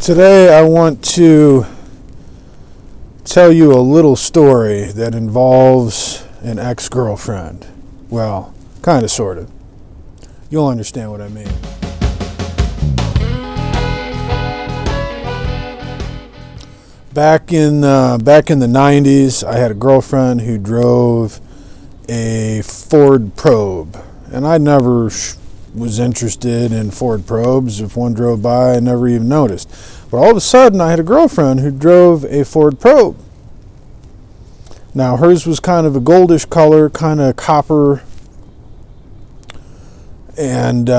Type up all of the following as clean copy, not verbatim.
Today I want to tell you a little story that involves an ex-girlfriend. Well, kind of, sort of. You'll understand what I mean. Back in the 90s, I had a girlfriend who drove a Ford Probe, and I never was interested in Ford Probes. If one drove by, I never even noticed. But all of a sudden, I had a girlfriend who drove a Ford Probe. Now, hers was kind of a goldish color, kind of copper. And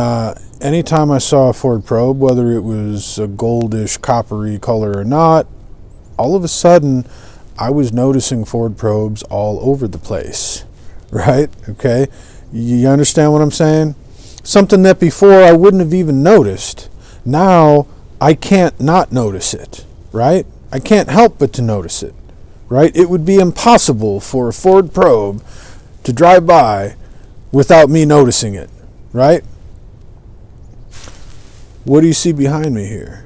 anytime I saw a Ford Probe, whether it was a goldish, coppery color or not, all of a sudden, I was noticing Ford Probes all over the place. Right? Okay? You understand what I'm saying? Something that before I wouldn't have even noticed. Now, I can't not notice it. Right? I can't help but to notice it. Right? It would be impossible for a Ford Probe to drive by without me noticing it. Right? What do you see behind me here?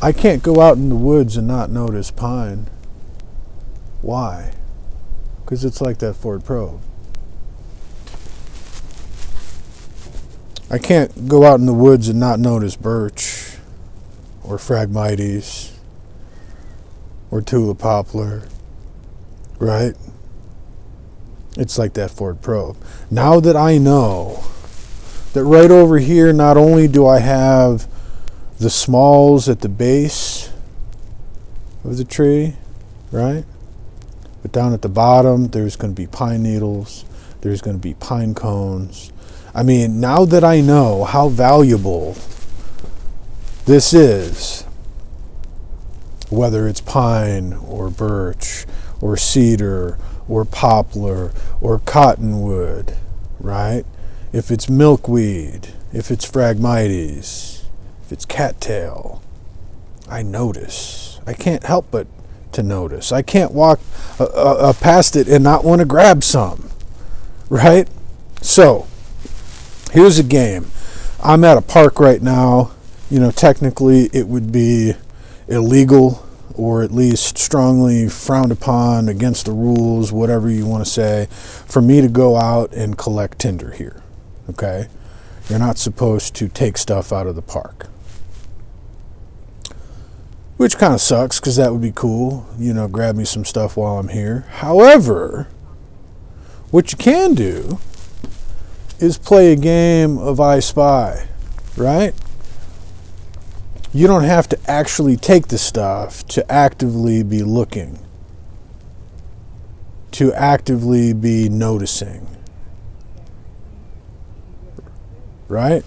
I can't go out in the woods and not notice pine. Why? Because it's like that Ford Probe. I can't go out in the woods and not notice birch or phragmites or tulip poplar, right? It's like that Ford Probe. Now that I know that right over here, not only do I have the smalls at the base of the tree, right? But down at the bottom, there's going to be pine needles. There's going to be pine cones. I mean, now that I know how valuable this is, whether it's pine or birch or cedar or poplar or cottonwood, right? If it's milkweed, if it's phragmites, if it's cattail, I notice. I can't help but to notice. I can't walk past it and not want to grab some, right? So, here's a game. I'm at a park right now. You know, technically it would be illegal or at least strongly frowned upon, against the rules, whatever you want to say, for me to go out and collect Tinder here, okay? You're not supposed to take stuff out of the park. Which kind of sucks, because that would be cool. You know, grab me some stuff while I'm here. However, what you can do is play a game of I Spy, right? You don't have to actually take the stuff to actively be looking, to actively be noticing, right?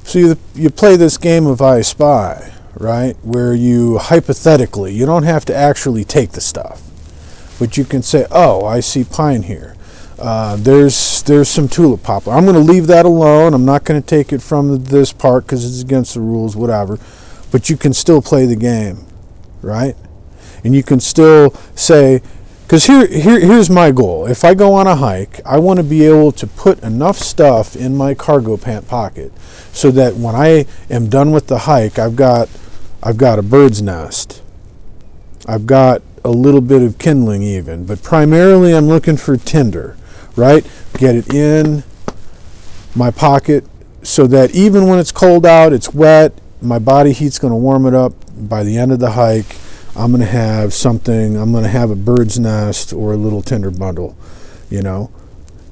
So you play this game of I Spy, right? Where you hypothetically, you don't have to actually take the stuff, but you can say, oh, I see pine here. There's some tulip poplar. I'm going to leave that alone. I'm not going to take it from this park because it's against the rules, whatever. But you can still play the game, right? And you can still say, because here's my goal. If I go on a hike, I want to be able to put enough stuff in my cargo pant pocket so that when I am done with the hike, I've got a bird's nest. I've got a little bit of kindling even, but primarily I'm looking for Tinder, right? Get it in my pocket so that even when it's cold out, it's wet, my body heat's going to warm it up. By the end of the hike, I'm going to have something, I'm going to have a bird's nest or a little Tinder bundle, you know?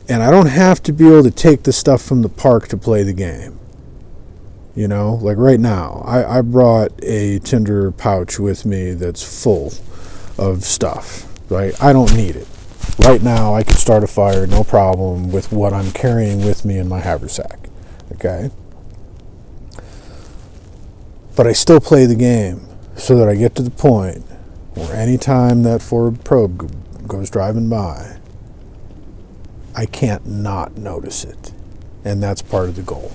And I don't have to be able to take the stuff from the park to play the game. You know, like right now, I brought a Tinder pouch with me that's full of stuff, right? I don't need it. Right now, I can start a fire, no problem, with what I'm carrying with me in my haversack, okay? But I still play the game so that I get to the point where anytime that Ford Probe goes driving by, I can't not notice it. And that's part of the goal.